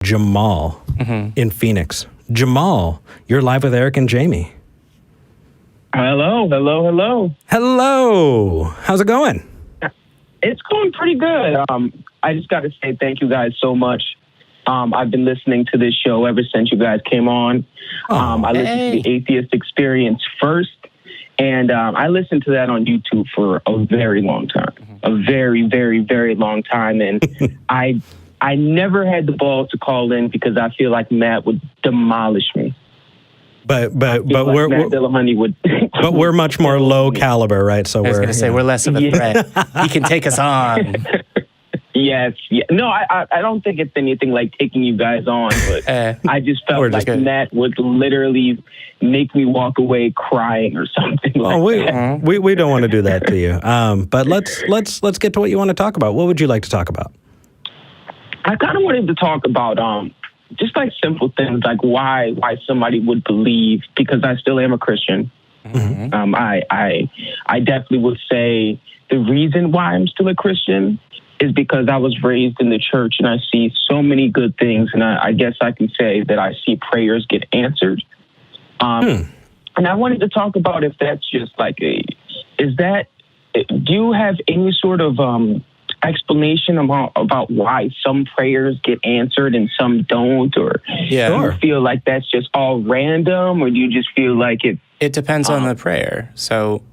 Jamal in Phoenix. Jamal, you're live with Eric and Jamie. Hello. Hello. How's it going? It's going pretty good. I just got to say thank you guys so much. I've been listening to this show ever since you guys came on. I listened to the Atheist Experience first, and I listened to that on YouTube for a very long time. A very, very, very long time. And I never had the balls to call in because I feel like Matt would demolish me. But we're much more low caliber, right? So I was going to say we're less of a threat. He can take us on. Yes. Yeah. No, I don't think it's anything like taking you guys on, but I just felt like Matt would literally make me walk away crying or something. We don't want to do that to you. But let's get to what you want to talk about. What would you like to talk about? I kind of wanted to talk about just like simple things like why somebody would believe, because I still am a Christian. Mm-hmm. I definitely would say the reason why I'm still a Christian is because I was raised in the church and I see so many good things. And I guess I can say that I see prayers get answered. And I wanted to talk about if that's just like do you have any sort of explanation about why some prayers get answered and some don't? Or do you feel like that's just all random, or do you just feel like it? It depends on the prayer. So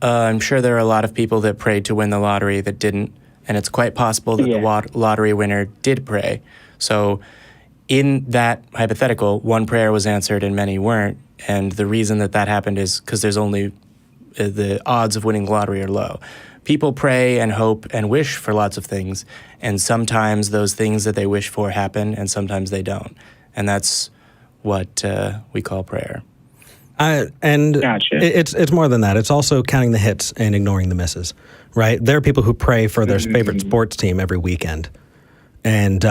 I'm sure there are a lot of people that prayed to win the lottery that didn't. And it's quite possible that the lottery winner did pray. So in that hypothetical, one prayer was answered and many weren't. And the reason that happened is because there's only the odds of winning the lottery are low. People pray and hope and wish for lots of things. And sometimes those things that they wish for happen and sometimes they don't. And that's what we call prayer. Gotcha. It's more than that. It's also counting the hits and ignoring the misses, right? There are people who pray for their favorite sports team every weekend, and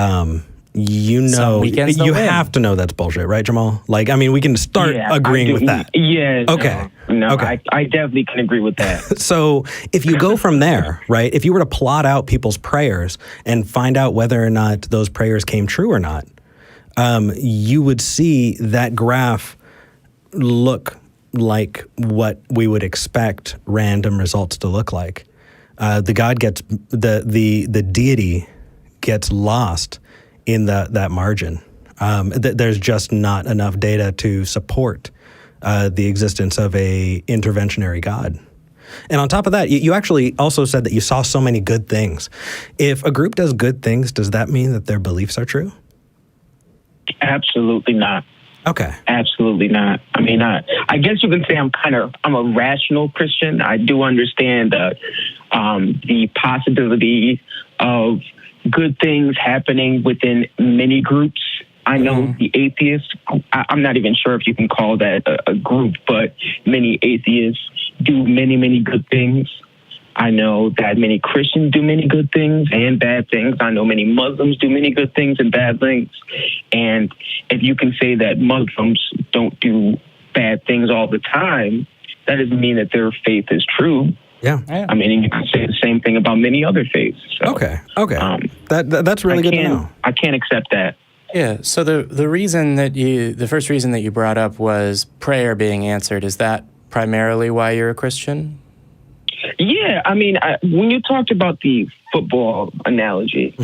you have to know that's bullshit, right, Jamal? Like, I mean, we can start agreeing with that. Yeah. Okay. No, okay. I definitely can agree with that. So if you go from there, right, if you were to plot out people's prayers and find out whether or not those prayers came true or not, you would see that graph look like what we would expect random results to look like. The deity gets lost in that margin. There's just not enough data to support the existence of a interventionary God. And on top of that, you actually also said that you saw so many good things. If a group does good things, does that mean that their beliefs are true? Absolutely not. Okay. Absolutely not. I mean, I guess you can say I'm a rational Christian. I do understand the possibility of good things happening within many groups. I know the atheists, I'm not even sure if you can call that a group, but many atheists do many, many good things. I know that many Christians do many good things and bad things. I know many Muslims do many good things and bad things. And if you can say that Muslims don't do bad things all the time, that doesn't mean that their faith is true. Yeah. I mean, you can say the same thing about many other faiths. So, okay. That's really good to know. I can't accept that. Yeah. So the first reason that you brought up was prayer being answered. Is that primarily why you're a Christian? Yeah, I mean, when you talked about the football analogy,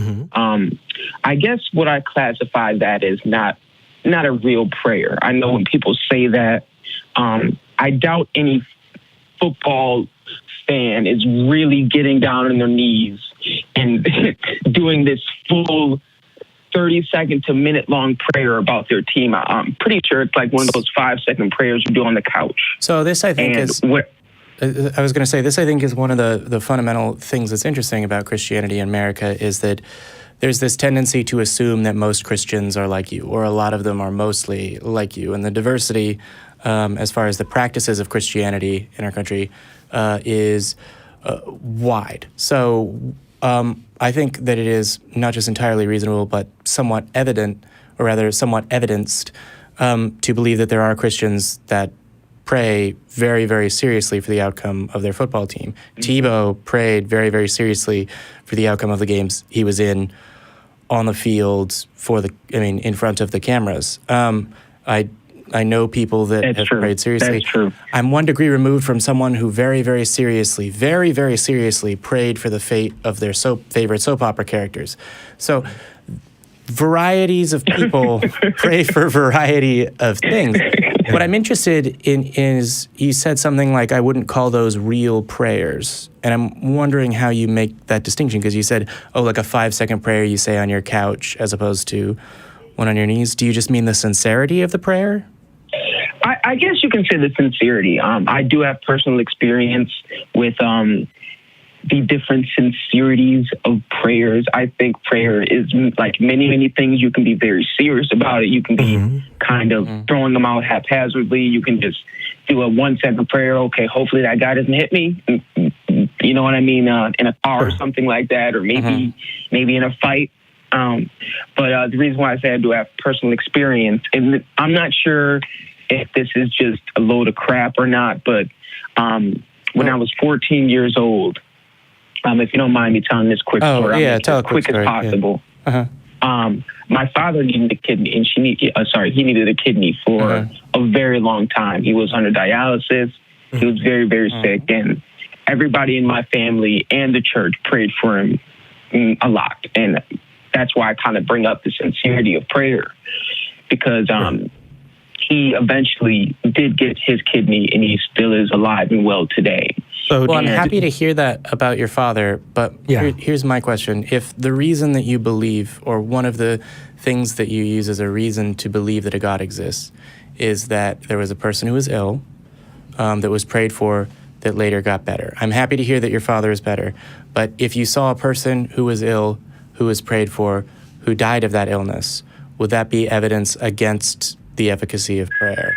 I guess what I classify that as not a real prayer. I know when people say that, I doubt any football fan is really getting down on their knees and doing this full 30-second to minute-long prayer about their team. I'm pretty sure it's like one of those 5-second prayers you do on the couch. So this, I think, I was going to say, this I think is one of the fundamental things that's interesting about Christianity in America is that there's this tendency to assume that most Christians are like you, or a lot of them are mostly like you. And the diversity, as far as the practices of Christianity in our country, is wide. So I think that it is not just entirely reasonable, but somewhat evident, or rather somewhat evidenced, to believe that there are Christians that pray very, very seriously for the outcome of their football team. Tebow prayed very, very seriously for the outcome of the games he was in on the field in front of the cameras. I know people that have prayed seriously. That's true. I'm 1 degree removed from someone who very, very seriously prayed for the fate of their favorite soap opera characters. So varieties of people pray for a variety of things. What I'm interested in is you said something like, I wouldn't call those real prayers. And I'm wondering how you make that distinction, because you said, like a 5-second prayer you say on your couch as opposed to one on your knees. Do you just mean the sincerity of the prayer? I guess you can say the sincerity. I do have personal experience with the different sincerities of prayers. I think prayer is like many, many things. You can be very serious about it. You can be kind of throwing them out haphazardly. You can just do a 1-second prayer. Okay, hopefully that guy doesn't hit me. You know what I mean? In a car or something like that, or maybe in a fight. But the reason why I say I do have personal experience, and I'm not sure if this is just a load of crap or not, but when I was 14 years old, if you don't mind me telling this quick story, tell as quick as possible. My father needed a kidney, and he needed a kidney for a very long time. He was under dialysis. He was very, very sick, and everybody in my family and the church prayed for him a lot. And that's why I kind of bring up the sincerity of prayer, because he eventually did get his kidney, and he still is alive and well today. So, I'm happy to hear that about your father, but here's my question. If the reason that you believe, or one of the things that you use as a reason to believe that a God exists, is that there was a person who was ill, that was prayed for, that later got better. I'm happy to hear that your father is better, but if you saw a person who was ill, who was prayed for, who died of that illness, would that be evidence against the efficacy of prayer?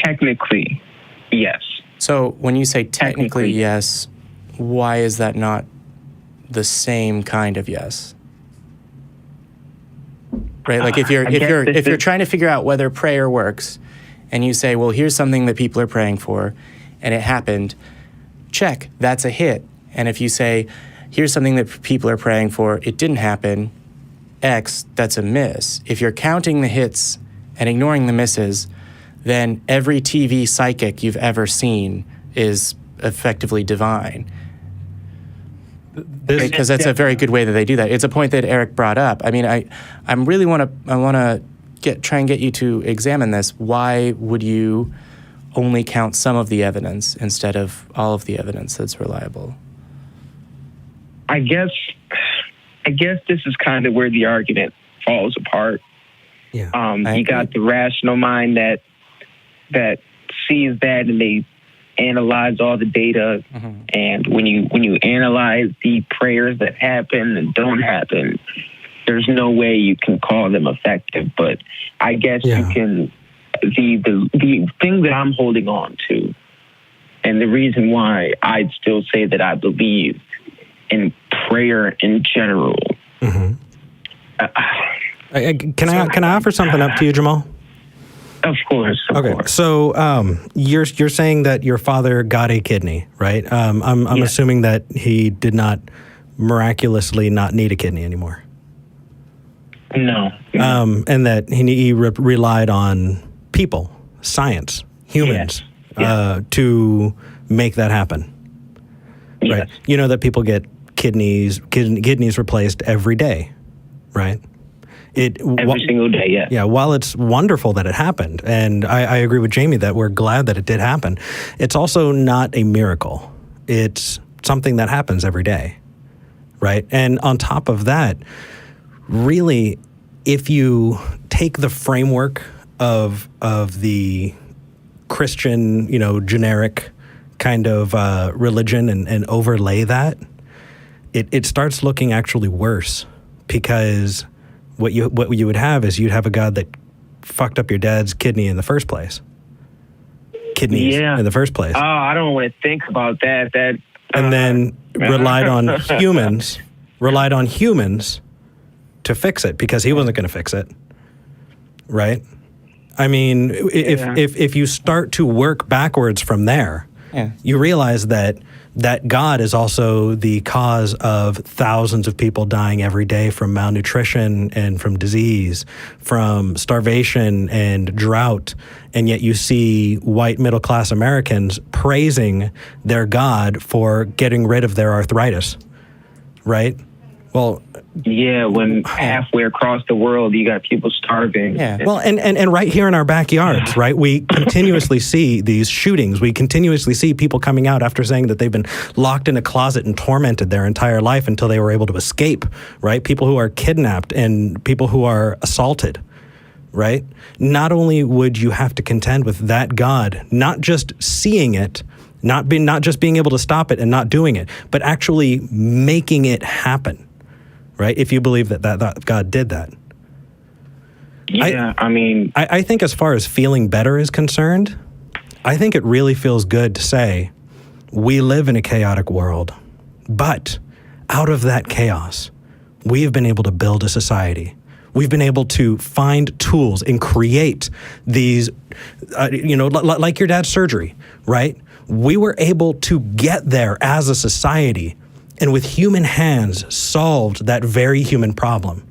Technically, yes. So when you say technically yes, why is that not the same kind of yes? Right? Like if you're trying to figure out whether prayer works, and you say, well, here's something that people are praying for, and it happened, check, that's a hit. And if you say, here's something that people are praying for, it didn't happen, X, that's a miss. If you're counting the hits and ignoring the misses, then every TV psychic you've ever seen is effectively divine. Because that's a very good way that they do that. It's a point that Eric brought up. I mean, I really want to try and get you to examine this. Why would you only count some of the evidence instead of all of the evidence that's reliable? I guess this is kind of where the argument falls apart. Yeah, you got the rational mind that sees that, and they analyze all the data. And when you analyze the prayers that happen and don't happen, there's no way you can call them effective. But I guess you can. The thing that I'm holding on to, and the reason why I'd still say that I believe in prayer in general. Can I offer something up to you, Jamal? Of course. Okay. So you're saying that your father got a kidney, right? I'm assuming that he did not miraculously not need a kidney anymore. No. And that he relied on people, science, humans, to make that happen. Yes. Right. You know that people get kidneys replaced every day, right? Every single day, yeah. Yeah, while it's wonderful that it happened, and I agree with Jamie that we're glad that it did happen, it's also not a miracle. It's something that happens every day, right? And on top of that, really, if you take the framework of the Christian, generic kind of religion and overlay that, it starts looking actually worse, because what you would have is you'd have a God that fucked up your dad's kidney in the first place. Kidneys in the first place. Oh, I don't want to think about that. And then relied on humans to fix it, because he wasn't going to fix it, right? I mean, if you start to work backwards from there, you realize that that God is also the cause of thousands of people dying every day from malnutrition and from disease, from starvation and drought. And yet you see white middle-class Americans praising their God for getting rid of their arthritis, right? Well, yeah, when halfway across the world you got people starving. Yeah. Well, and right here in our backyards, right, we continuously see these shootings. We continuously see people coming out after saying that they've been locked in a closet and tormented their entire life until they were able to escape, right? People who are kidnapped and people who are assaulted, right? Not only would you have to contend with that God, not just seeing it, not just being able to stop it and not doing it, but actually making it happen. Right? If you believe that God did that. Yeah, I think as far as feeling better is concerned, I think it really feels good to say we live in a chaotic world, but out of that chaos, we have been able to build a society. We've been able to find tools and create these, like your dad's surgery, right? We were able to get there as a society, and with human hands solved that very human problem.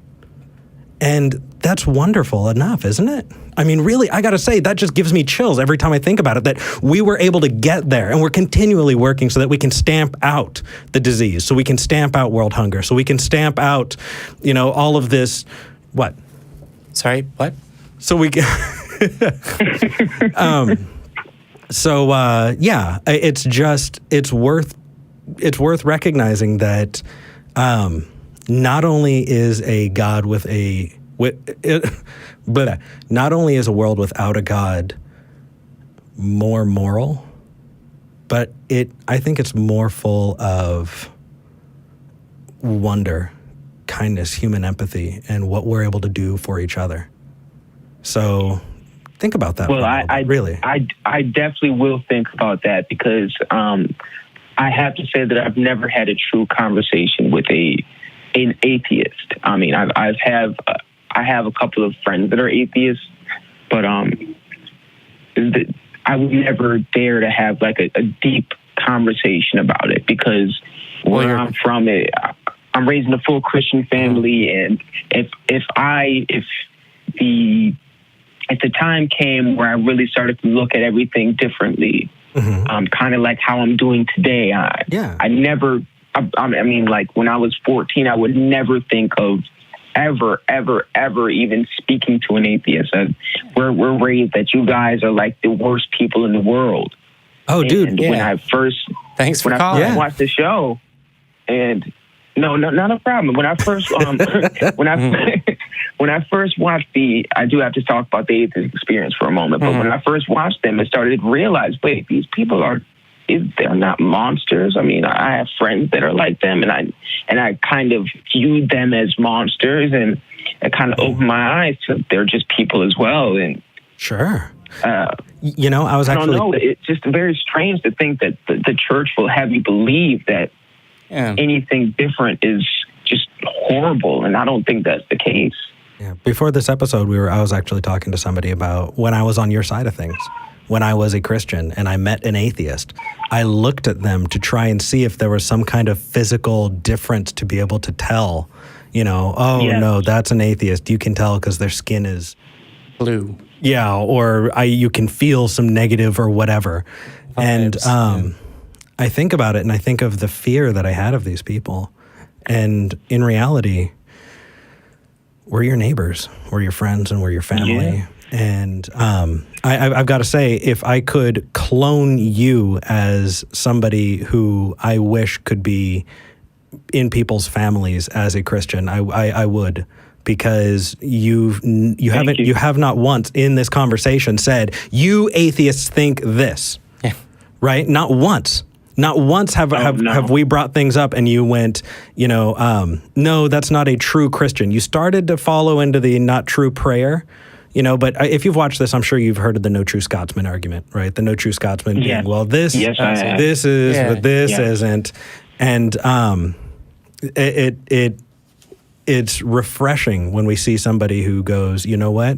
And that's wonderful enough, isn't it? I mean, really, I got to say, that just gives me chills every time I think about it, that we were able to get there, and we're continually working so that we can stamp out the disease, so we can stamp out world hunger, so we can stamp out, all of this, what? Sorry, what? So we can... it's worth recognizing that not only is a God not only is a world without a God more moral, but I think it's more full of wonder, kindness, human empathy, and what we're able to do for each other. So think about that. Well, I definitely will think about that, because I have to say that I've never had a true conversation with an atheist. I mean, I have a couple of friends that are atheists, but I would never dare to have like a deep conversation about it, because where I'm from, I'm raised in a full Christian family, and if the time came where I really started to look at everything differently, kind of like how I'm doing today. I mean, like when I was 14, I would never think of ever even speaking to an atheist. We're raised that you guys are like the worst people in the world. Oh, dude. And when I first watched the show, and no, not a problem. When I first when I first watched I do have to talk about the atheist experience for a moment, but when I first watched them, I started to realize, wait, these people they're not monsters. I mean, I have friends that are like them, and I kind of viewed them as monsters, and it kind of opened my eyes to they're just people as well. And sure. I don't know. It's just very strange to think that the church will have you believe that anything different is just horrible, and I don't think that's the case. Yeah. Before this episode, I was actually talking to somebody about when I was on your side of things. When I was a Christian and I met an atheist, I looked at them to try and see if there was some kind of physical difference to be able to tell, no, that's an atheist. You can tell because their skin is blue. Yeah, or you can feel some negative or whatever. Vibes, and I think about it, and I think of the fear that I had of these people. And in reality, we're your neighbors, we're your friends, and we're your family. Yeah. And I've got to say, if I could clone you as somebody who I wish could be in people's families as a Christian, I would. Because you have not once in this conversation said, you atheists think this, right? Not once. Not once have we brought things up and you went, no, that's not a true Christian. You started to follow into the not true prayer, but if you've watched this, I'm sure you've heard of the no true Scotsman argument, right? The no true Scotsman being, well, this is, but this isn't. And it's refreshing when we see somebody who goes, you know what?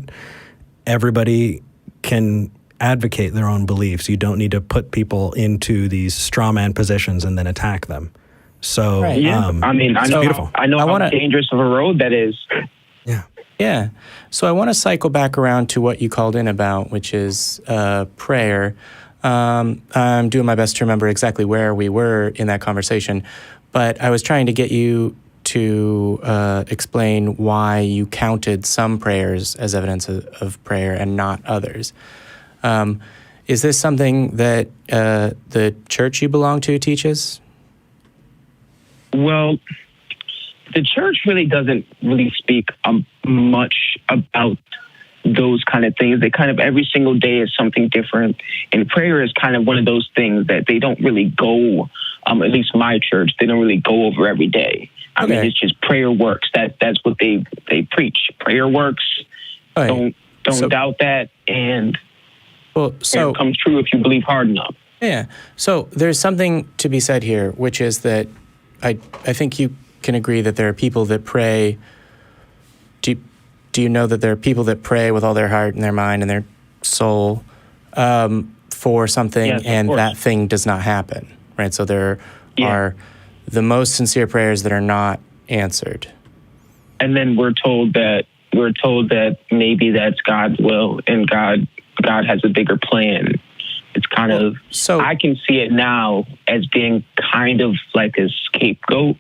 Everybody can advocate their own beliefs. You don't need to put people into these straw man positions and then attack them. So, Right. Yeah, I mean, I know, beautiful. I know how dangerous of a road that is. Yeah. Yeah. So I want to cycle back around to what you called in about, which is prayer. I'm doing my best to remember exactly where we were in that conversation, but I was trying to get you to explain why you counted some prayers as evidence of prayer and not others. Is this something that the church you belong to teaches? Well, the church really doesn't really speak much about those kind of things. They kind of every single day is something different, and prayer is kind of one of those things that they don't really go. At least my church, they don't really go over every day. I mean, it's just prayer works. That's what they preach. Prayer works. Right. Don't doubt that, and so it comes true if you believe hard enough. Yeah. So there's something to be said here, which is that I think you can agree that there are people that pray. Do you know that there are people that pray with all their heart and their mind and their soul for something, Yes, and that thing does not happen, right? So there are the most sincere prayers that are not answered. And then we're told that maybe that's God's will, and God has a bigger plan. It's kind of, so I can see it now as being kind of like a scapegoat.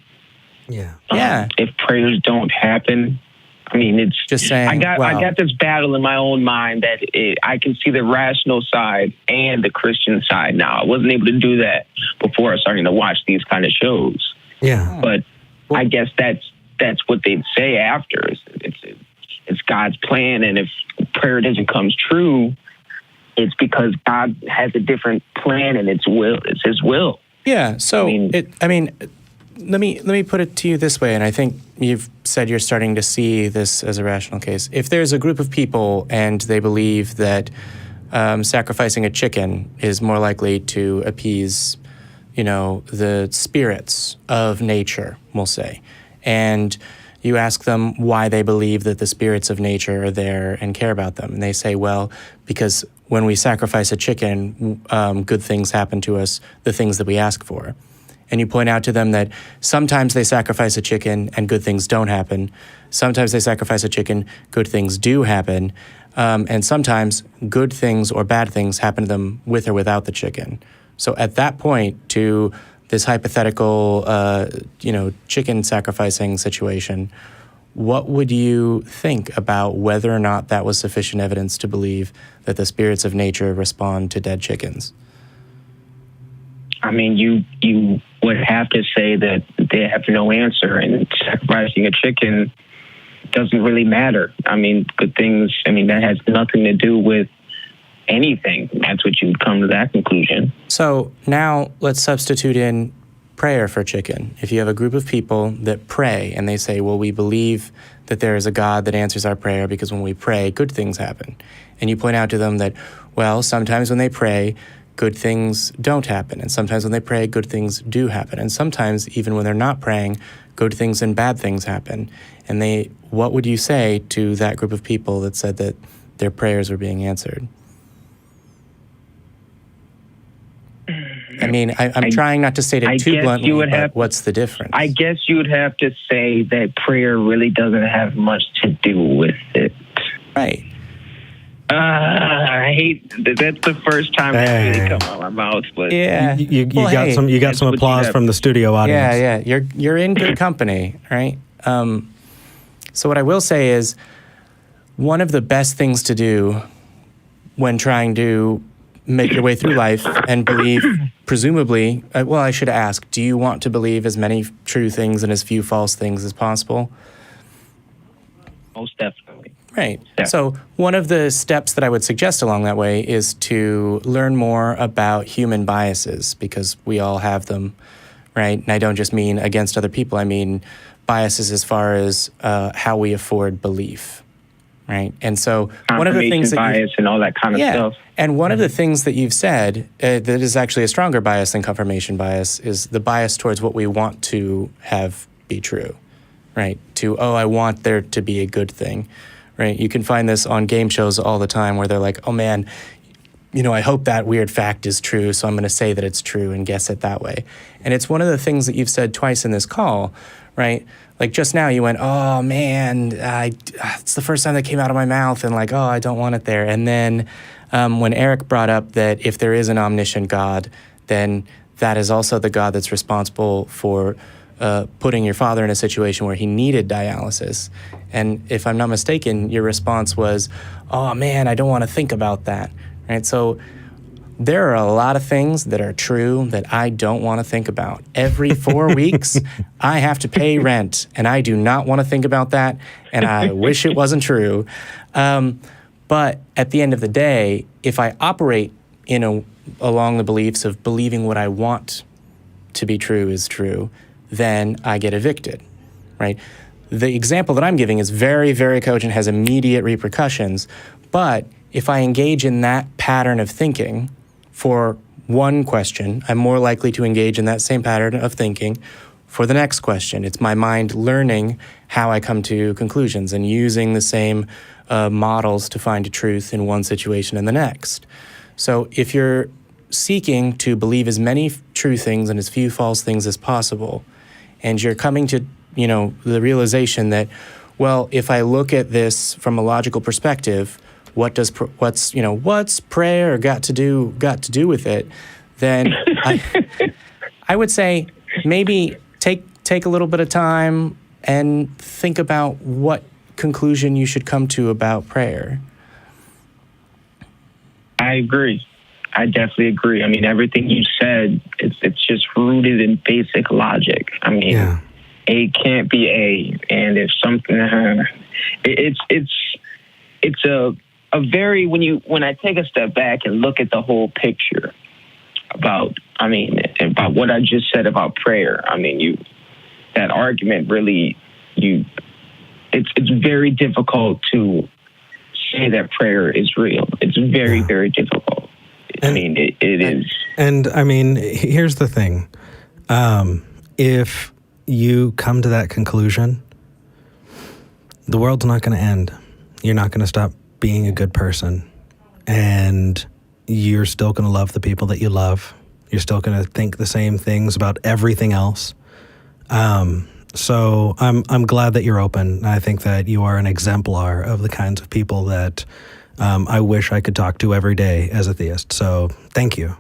Yeah. If prayers don't happen, I mean, it's just saying. I got this battle in my own mind that I can see the rational side and the Christian side now. I wasn't able to do that before starting to watch these kind of shows. Yeah. But I guess that's what they'd say after. It's God's plan, and if prayer doesn't come true, it's because God has a different plan, and it's His will. Yeah. So let me put it to you this way, and I think you've said you're starting to see this as a rational case. If there's a group of people and they believe that sacrificing a chicken is more likely to appease, the spirits of nature, we'll say, and you ask them why they believe that the spirits of nature are there and care about them, and they say, well, because when we sacrifice a chicken, good things happen to us, the things that we ask for. And you point out to them that sometimes they sacrifice a chicken and good things don't happen. Sometimes they sacrifice a chicken, good things do happen. And sometimes good things or bad things happen to them with or without the chicken. So at that point, to this hypothetical, chicken sacrificing situation, what would you think about whether or not that was sufficient evidence to believe that the spirits of nature respond to dead chickens? I mean, you would have to say that they have no answer, and sacrificing a chicken doesn't really matter. I mean, good things, that has nothing to do with anything. That's what you'd come to that conclusion. So now let's substitute in prayer for chicken. If you have a group of people that pray and they say, well, we believe that there is a God that answers our prayer because when we pray, good things happen. And you point out to them that, well, sometimes when they pray, good things don't happen. And sometimes when they pray, good things do happen. And sometimes even when they're not praying, good things and bad things happen. And what would you say to that group of people that said that their prayers were being answered? I'm trying not to state it too bluntly, but what's the difference? I guess you would have to say that prayer really doesn't have much to do with it. Right. I hate that's the first time it's really come out of my mouth. But yeah, you got some applause from the studio audience. Yeah. You're in good company, right? So what I will say is, one of the best things to do when trying to make your way through life and believe, presumably, I should ask, do you want to believe as many true things and as few false things as possible? Most definitely. Right. Yeah. So one of the steps that I would suggest along that way is to learn more about human biases, because we all have them, right? And I don't just mean against other people. I mean biases as far as how we afford belief, right? And so one of the things that bias and all that kind of stuff. And one of the things that you've said that is actually a stronger bias than confirmation bias is the bias towards what we want to have be true, right? I want there to be a good thing. Right, you can find this on game shows all the time where they're like, oh man, I hope that weird fact is true, so I'm going to say that it's true and guess it that way. And it's one of the things that you've said twice in this call, right? Like just now you went, oh man, it's the first time that came out of my mouth, and like, oh, I don't want it there. And then when Eric brought up that if there is an omniscient God, then that is also the God that's responsible for putting your father in a situation where he needed dialysis. And if I'm not mistaken, your response was, oh man, I don't want to think about that. Right? So there are a lot of things that are true that I don't want to think about. Every 4 weeks, I have to pay rent, and I do not want to think about that, and I wish it wasn't true. But at the end of the day, if I operate along the beliefs of believing what I want to be true is true, then I get evicted, right? The example that I'm giving is very, very cogent, has immediate repercussions, but if I engage in that pattern of thinking for one question, I'm more likely to engage in that same pattern of thinking for the next question. It's my mind learning how I come to conclusions and using the same models to find a truth in one situation and the next. So if you're seeking to believe as many true things and as few false things as possible, and you're coming to, the realization that, well, if I look at this from a logical perspective, what's prayer got to do with it? Then I would say maybe take a little bit of time and think about what conclusion you should come to about prayer. I agree. I definitely agree. I mean, everything you said, it's just rooted in basic logic. I mean, A can't be A, and if something, it's a very when I take a step back and look at the whole picture about what I just said about prayer. I mean, that argument really it's very difficult to say that prayer is real. It's very, very difficult. It is. And I mean, here's the thing. If you come to that conclusion, the world's not going to end. You're not going to stop being a good person. And you're still going to love the people that you love. You're still going to think the same things about everything else. So I'm glad that you're open. I think that you are an exemplar of the kinds of people that I wish I could talk to every day as a theist. So thank you.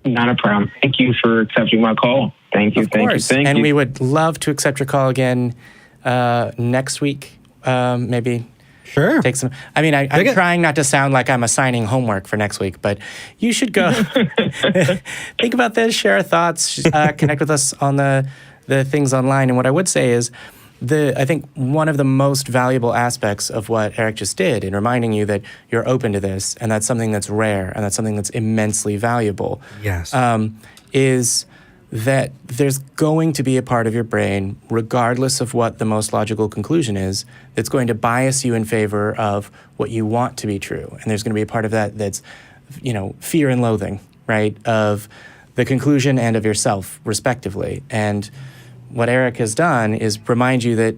Not a problem. Thank you for accepting my call. Thank you. Of course. And we would love to accept your call again next week. Maybe. Sure. Take some. I mean, I'm trying not to sound like I'm assigning homework for next week, but you should go think about this, share our thoughts, connect with us on the things online. And what I would say is, I think one of the most valuable aspects of what Eric just did in reminding you that you're open to this, and that's something that's rare, and that's something that's immensely valuable. Yes. Is that there's going to be a part of your brain, regardless of what the most logical conclusion is, that's going to bias you in favor of what you want to be true. And there's going to be a part of that that's, fear and loathing, right, of the conclusion and of yourself, respectively. And what Eric has done is remind you that,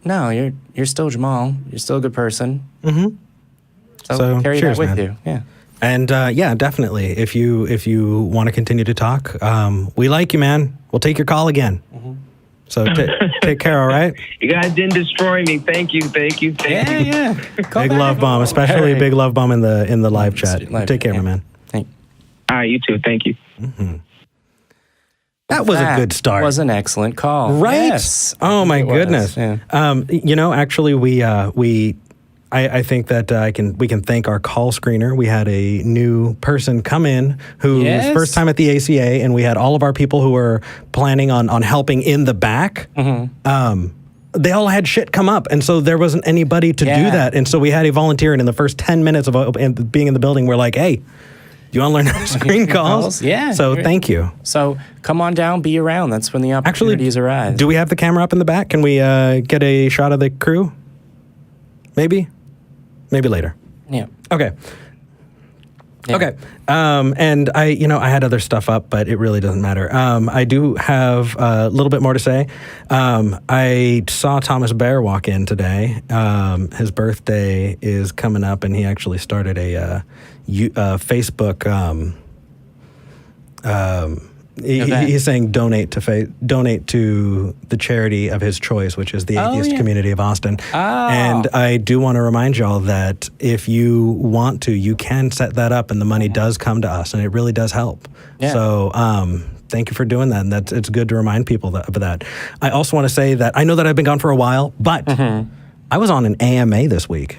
no, you're still Jamal. You're still a good person. Mm-hmm. So carry cheers, that with man. you. Yeah. And definitely. If you want to continue to talk, we like you, man. We'll take your call again. Mm-hmm. So take care, all right? You guys didn't destroy me. Thank you. Yeah. Big love bomb, especially big love bomb in the live chat. Take care, my man. All right, you too. Thank you. Mm-hmm. That was a good start. Was an excellent call. Right? Yes. Oh my goodness. Yeah. Actually, I think that we can thank our call screener. We had a new person come in who's first time at the ACA, and we had all of our people who were planning on helping in the back. Mm-hmm. They all had shit come up, and so there wasn't anybody to do that. And so we had a volunteer, and in the first 10 minutes of being in the building, we're like, hey, do you want to learn how to screen calls? Yeah. So thank you. So come on down, be around. That's when the opportunities arise. Do we have the camera up in the back? Can we get a shot of the crew? Maybe later. Yeah. Okay. Yeah. Okay. And I had other stuff up, but it really doesn't matter. I do have a little bit more to say. I saw Thomas Bear walk in today. His birthday is coming up, and he actually started a Facebook. He's saying donate to the charity of his choice, which is the Atheist Community of Austin. Oh. And I do want to remind y'all that if you want to, you can set that up, and the money does come to us, and it really does help. Yeah. So thank you for doing that, and it's good to remind people of that. I also want to say that I know that I've been gone for a while, but I was on an AMA this week.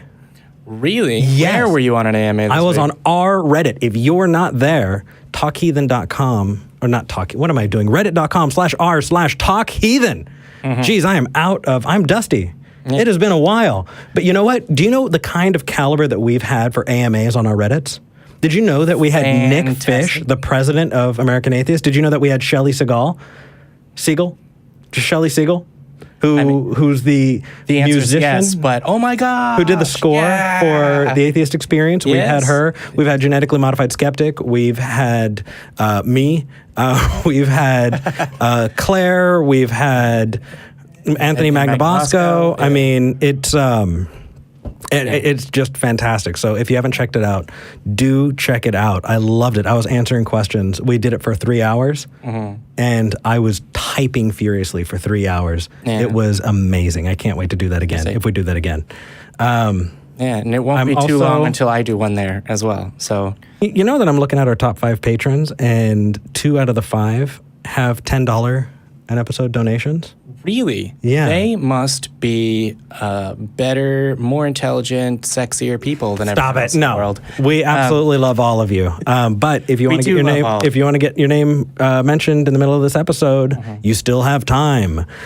Really? Yes. Where were you on an AMA this I was week? on our Reddit. If you're not there, talkheathen.com, or not talk, what am I doing? Reddit.com/r/talkheathen. Geez, I'm dusty. It has been a while. But you know what? Do you know the kind of caliber that we've had for AMAs on our Reddits? Did you know that we had Nick Fantastic. Fish, the president of American Atheists? Did you know that we had Shelley Siegel? Shelley Siegel? Who's the answer is musician? yes, but oh my god, who did the score for the Atheist Experience? We've had her. We've had Genetically Modified Skeptic. We've had me. We've had Claire. We've had Anthony Magnabosco. Yeah. I mean, it's just fantastic. So if you haven't checked it out, do check it out. I loved it. I was answering questions. We did it for 3 hours, and I was typing furiously for 3 hours. Yeah. It was amazing. I can't wait to do that again, if we do that again. Yeah, and it won't be too long until I do one there as well. So you know that I'm looking at our top 5 patrons, and 2 out of the 5 have $10 an episode donations. really, Yeah. they must be better, more intelligent, sexier people than everyone else in the world. We absolutely love all of you. But if you want to get your name, mentioned in the middle of this episode, you still have time.